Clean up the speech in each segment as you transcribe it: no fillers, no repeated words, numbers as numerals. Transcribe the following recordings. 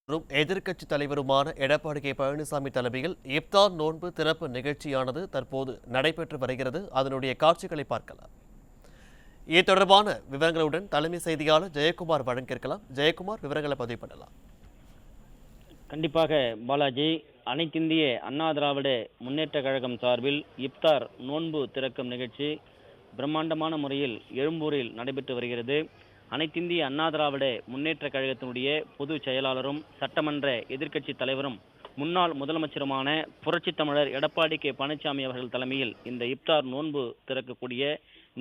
எதிர்க்கட்சி தலைவருமான எடப்பாடி கே பழனிசாமி தலைமையில் இப்தார் நோன்பு திறப்பு நிகழ்ச்சியானது தற்போது நடைபெற்று வருகிறது. அதனுடைய காட்சிகளை பார்க்கலாம். இது தொடர்பான விவரங்களுடன் தலைமை செய்தியாளர் ஜெயக்குமார் வழங்கியிருக்கலாம். ஜெயக்குமார், விவரங்களை பதிவு பண்ணலாம். கண்டிப்பாக பாலாஜி, அனைத்திந்திய அண்ணா திராவிட முன்னேற்ற கழகம் சார்பில் இப்தார் நோன்பு திறக்கும் நிகழ்ச்சி பிரம்மாண்டமான முறையில் எழும்பூரில் நடைபெற்று வருகிறது. அனைத்திந்திய அண்ணா திராவிட முன்னேற்ற கழகத்தினுடைய பொதுச் செயலாளரும் சட்டமன்ற எதிர்க்கட்சி தலைவரும் முன்னாள் முதலமைச்சருமான புரட்சித் தமிழர் எடப்பாடி கே பழனிசாமி அவர்கள் தலைமையில் இந்த இப்தார் நோன்பு திறக்கக்கூடிய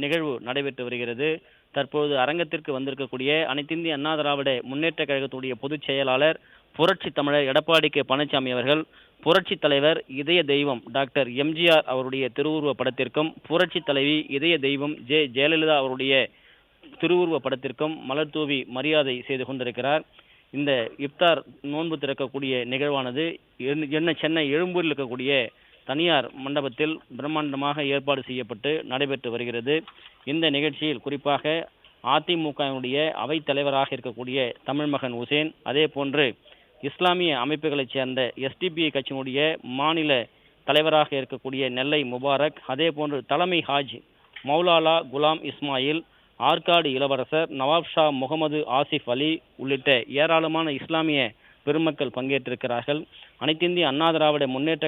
நிகழ்வு நடைபெற்று வருகிறது. தற்போது அரங்கத்திற்கு வந்திருக்கக்கூடிய அனைத்திந்திய அண்ணா திராவிட முன்னேற்ற கழகத்துடைய பொதுச் செயலாளர் புரட்சி தமிழர் எடப்பாடி கே பழனிசாமி அவர்கள் புரட்சி தலைவர் இதய தெய்வம் டாக்டர் எம்ஜிஆர் அவருடைய திருவுருவ படத்திற்கும் புரட்சி தலைவி இதய தெய்வம் ஜெயலலிதா அவருடைய திருவுருவ படத்திற்கும் மலர் தூவி மரியாதை செய்து கொண்டிருக்கிறார். இந்த இப்தார் நோன்பு திறக்கக்கூடிய நிகழ்வானது சென்னை எழும்பூரில் இருக்கக்கூடிய தனியார் மண்டபத்தில் பிரம்மாண்டமாக ஏற்பாடு செய்யப்பட்டு நடைபெற்று வருகிறது. இந்த நிகழ்ச்சியில் குறிப்பாக அதிமுகவினுடைய அவைத் தலைவராக இருக்கக்கூடிய தமிழ்மகன் உசேன், அதே போன்று இஸ்லாமிய அமைப்புகளைச் சேர்ந்த எஸ்டிபிஐ கட்சியினுடைய மாநில தலைவராக இருக்கக்கூடிய நெல்லை முபாரக், அதே போன்று தலைமை ஹாஜ் மௌலானா குலாம் இஸ்மாயில், ஆற்காடு இளவரசர் நவாப் ஷா முகமது ஆசிப் அலி உள்ளிட்ட ஏராளமான இஸ்லாமிய பெருமக்கள் பங்கேற்றிருக்கிறார்கள். அனைத்திந்திய அண்ணா திராவிட முன்னேற்ற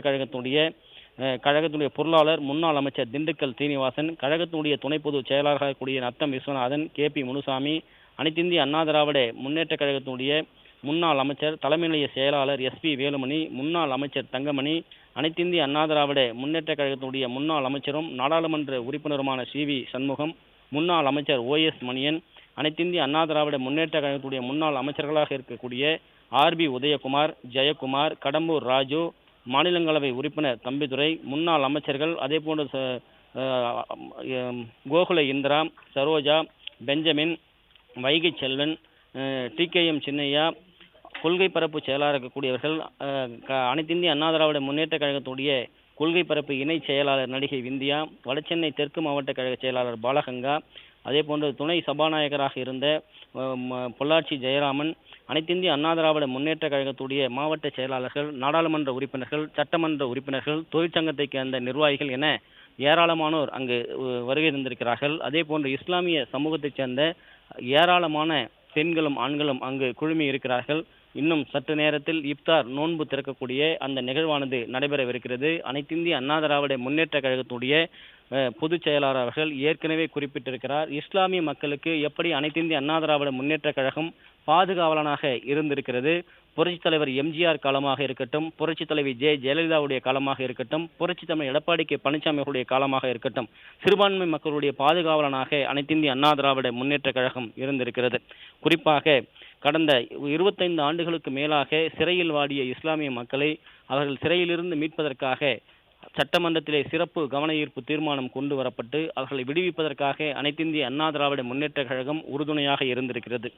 கழகத்துடைய பொருளாளர் முன்னாள் அமைச்சர் திண்டுக்கல் சீனிவாசன், கழகத்தினுடைய துணை பொதுச் செயலாளராக கூடிய நத்தம் விஸ்வநாதன், KP முனுசாமி, அனைத்திந்திய அண்ணா திராவிட முன்னேற்ற கழகத்தினுடைய முன்னாள் அமைச்சர் தலைமை நிலைய செயலாளர் SP வேலுமணி, முன்னாள் அமைச்சர் தங்கமணி, அனைத்திந்திய அண்ணா திராவிட முன்னேற்ற கழகத்தினுடைய முன்னாள் அமைச்சரும் நாடாளுமன்ற உறுப்பினருமான CV சண்முகம், முன்னாள் அமைச்சர் OS மணியன், அனைத்திந்திய அண்ணா திராவிட முன்னேற்ற கழகத்துடைய முன்னாள் அமைச்சர்களாக இருக்கக்கூடிய RB உதயகுமார், ஜெயக்குமார், கடம்பூர் ராஜு, மாநிலங்களவை உறுப்பினர் தம்பிதுரை, முன்னாள் அமைச்சர்கள் அதே போன்று கோகுல இந்திரா, சரோஜா, பெஞ்சமின், வைகை செல்வன், TKM சின்னையா, கொள்கை பரப்பு செயலாளர் இருக்கக்கூடியவர்கள், அனைத்திந்திய அண்ணா திராவிட முன்னேற்ற கழகத்துடைய கொள்கை பரப்பு இணை செயலாளர் நடிகை விந்தியா, வடசென்னை தெற்கு மாவட்ட கழக செயலாளர் பாலகங்கா, அதே போன்று துணை சபாநாயகராக இருந்த பொள்ளாச்சி ஜெயராமன், அனைத்திந்திய அண்ணா திராவிட முன்னேற்ற கழகத்துடைய மாவட்ட செயலாளர்கள், நாடாளுமன்ற உறுப்பினர்கள், சட்டமன்ற உறுப்பினர்கள், தொழிற்சங்கத்தை சேர்ந்த நிர்வாகிகள் என ஏராளமானோர் அங்கு வருகை தந்திருக்கிறார்கள். அதே போன்று இஸ்லாமிய சமூகத்தைச் சேர்ந்த ஏராளமான பெண்களும் ஆண்களும் அங்கு குழுமி இருக்கிறார்கள். இன்னும் சற்று நேரத்தில் இப்தார் நோன்பு திறக்கக்கூடிய அந்த நிகழ்வானது நடைபெறவிருக்கிறது. அனைத்திந்திய அண்ணா திராவிட முன்னேற்ற கழகத்துடைய பொதுச் செயலாளர் அவர்கள் ஏற்கனவே குறிப்பிட்டிருக்கிறார், இஸ்லாமிய மக்களுக்கு எப்படி அனைத்திந்திய அண்ணா திராவிட முன்னேற்ற கழகம் பாதுகாவலனாக இருந்திருக்கிறது. புரட்சித் தலைவர் எம்ஜிஆர் காலமாக இருக்கட்டும், புரட்சி தலைவி ஜெயலலிதாவுடைய காலமாக இருக்கட்டும், புரட்சி தலைவர் எடப்பாடி கே பழனிசாமி அவருடைய காலமாக இருக்கட்டும், சிறுபான்மை மக்களுடைய பாதுகாவலனாக அனைத்திந்திய அண்ணா திராவிட முன்னேற்ற கழகம் இருந்திருக்கிறது. குறிப்பாக கடந்த 25 ஆண்டுகளுக்கு மேலாக சிறையில் வாடிய இஸ்லாமிய மக்களை அவர்கள் சிறையிலிருந்து மீட்பதற்காக சட்டமன்றத்திலே சிறப்பு கவன ஈர்ப்பு தீர்மானம் கொண்டு வரப்பட்டு அவர்களை விடுவிப்பதற்காக அனைத்திந்திய அண்ணா திராவிட முன்னேற்ற கழகம் உறுதுணையாக இருந்திருக்கிறது.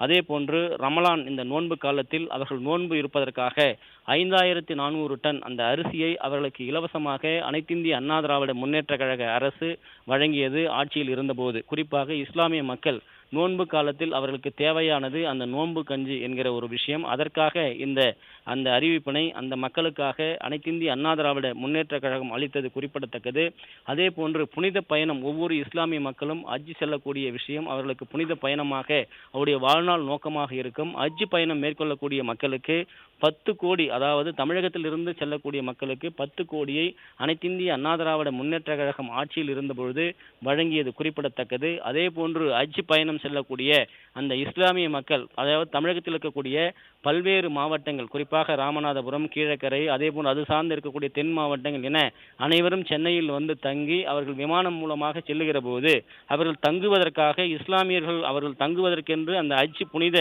அதே போன்று ரமலான் இந்த நோன்பு காலத்தில் அவர்கள் நோன்பு இருப்பதற்காக 5400 டன் அந்த அரிசியை அவர்களுக்கு இலவசமாக அனைத்திந்திய அண்ணா திராவிட முன்னேற்ற கழக அரசு வழங்கியது ஆட்சியில் இருந்தபோது. குறிப்பாக இஸ்லாமிய மக்கள் நோன்பு காலத்தில் அவர்களுக்கு தேவையானது அந்த நோன்பு கஞ்சி என்கிற ஒரு விஷயம். அதற்காக அந்த அறிவிப்பினை அந்த மக்களுக்காக அனைத்திந்திய அண்ணா திராவிட முன்னேற்ற கழகம் அளித்தது குறிப்பிடத்தக்கது. அதே போன்று புனித பயணம், ஒவ்வொரு இஸ்லாமிய மக்களும் ஹஜ் செல்லக்கூடிய விஷயம் அவர்களுக்கு புனித பயணமாக அவருடைய வாழ்நாள் நோக்கமாக இருக்கும். ஹஜ் பயணம் மேற்கொள்ளக்கூடிய மக்களுக்கு 10 கோடி, அதாவது தமிழகத்திலிருந்து செல்லக்கூடிய மக்களுக்கு 10 கோடியை அனைத்திந்திய அண்ணா திராவிட முன்னேற்ற கழகம் ஆட்சியில் இருந்தபொழுது வழங்கியது குறிப்பிடத்தக்கது. அதே போன்று ஹஜ் பயணம் செல்லக்கூடிய அந்த இஸ்லாமிய மக்கள், அதாவது தமிழகத்தில் இருக்கக்கூடிய பல்வேறு மாவட்டங்கள், குறிப்பாக ராமநாதபுரம், கீழக்கரை, அதே போன்று அது சார்ந்து இருக்கக்கூடிய தென் மாவட்டங்கள் என அனைவரும் சென்னையில் வந்து தங்கி அவர்கள் விமானம் மூலமாக செல்லுகிற போது அவர்கள் தங்குவதற்காக இஸ்லாமியர்கள் அவர்கள் தங்குவதற்கென்று அந்த ஹஜ் புனித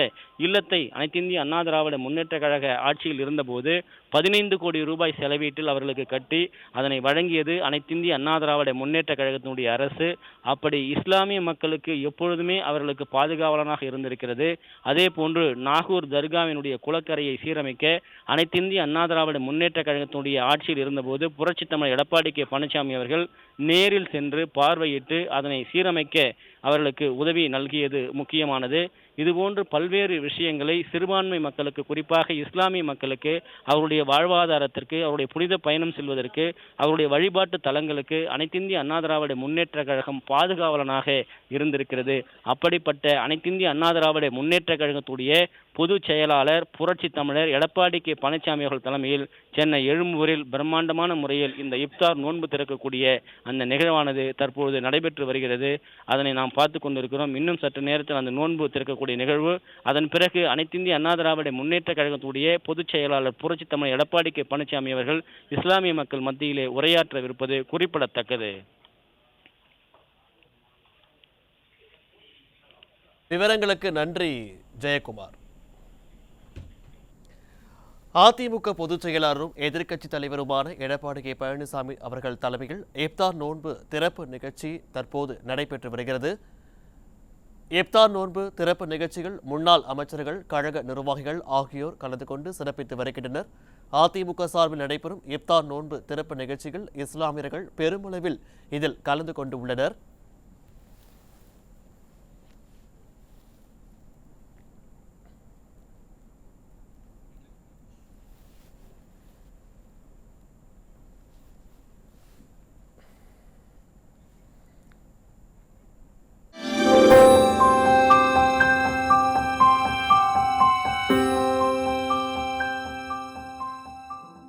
இல்லத்தை அனைத்திந்திய அண்ணா திராவிட முன்னேற்ற கழக ஆட்சியில் இருந்தபோது 15 கோடி ரூபாய் செலவீட்டில் அவர்களுக்கு கட்டி அதனை வழங்கியது அனைத்திந்திய அண்ணா திராவிட முன்னேற்ற கழகத்தினுடைய அரசு. அப்படி இஸ்லாமிய மக்களுக்கு எப்பொழுதுமே அவர்களுக்கு பாதுகாவலனாக இருந்திருக்கிறது. அதே போன்று நாகூர் தர்காவினுடைய குளக்கரையை சீரமைக்க அனைத்திந்திய அண்ணா திராவிட முன்னேற்ற கழகத்தினுடைய ஆட்சியில் இருந்தபோது புரட்சி தமிழர் எடப்பாடி கே பழனிசாமி அவர்கள் நேரில் சென்று பார்வையிட்டு அதனை சீரமைக்க அவர்களுக்கு உதவி நல்கியது முக்கியமானது. இதுபோன்று பல்வேறு விஷயங்களை சிறுபான்மை மக்களுக்கு, குறிப்பாக இஸ்லாமிய மக்களுக்கு, அவருடைய வாழ்வாதாரத்திற்கு, அவருடைய புனித பயணம் செல்வதற்கு, அவருடைய வழிபாட்டு தலங்களுக்கு அனைத்திந்திய அண்ணா திராவிட முன்னேற்ற கழகம் பாதுகாவலனாக இருந்திருக்கிறது. அப்படிப்பட்ட அனைத்திந்திய அண்ணா திராவிட முன்னேற்ற கழகத்துடைய பொதுச் செயலாளர் புரட்சி தமிழர் எடப்பாடி கே பழனிசாமி அவர்கள் தலைமையில் சென்னை எழும்பூரில் பிரம்மாண்டமான முறையில் இந்த இப்தார் நோன்பு திறக்கக்கூடிய அந்த நிகழ்வானது தற்பொழுது நடைபெற்று வருகிறது. அதனை நாம் பார்த்து கொண்டிருக்கிறோம். இன்னும் சற்று நேரத்தில் அந்த நோன்பு திறக்கக்கூடிய நிகழ்வு, அதன் பிறகு அனைத்திந்திய அண்ணா திராவிட முன்னேற்ற கழகத்துடைய பொதுச் செயலாளர் புரட்சி தமிழர் எடப்பாடி கே பழனிசாமி அவர்கள் இஸ்லாமிய மக்கள் மத்தியிலே உரையாற்றவிருப்பது குறிப்பிடத்தக்கது. விவரங்களுக்கு நன்றி ஜெயக்குமார். அதிமுக பொதுச் செயலாளரும் எதிர்க்கட்சித் தலைவருமான எடப்பாடி கே பழனிசாமி அவர்கள் தலைமையில் இப்தார் நோன்பு திறப்பு நிகழ்ச்சி தற்போது நடைபெற்று வருகிறது. இப்தார் நோன்பு திறப்பு நிகழ்ச்சிகள் முன்னாள் அமைச்சர்கள், கழக நிர்வாகிகள் ஆகியோர் கலந்து கொண்டு சிறப்பித்து வருகின்றனர். அதிமுக சார்பில் நடைபெறும் இப்தார் நோன்பு திறப்பு நிகழ்ச்சிகள் இஸ்லாமியர்கள் பெருமளவில் இதில் கலந்து கொண்டு உள்ளனர்.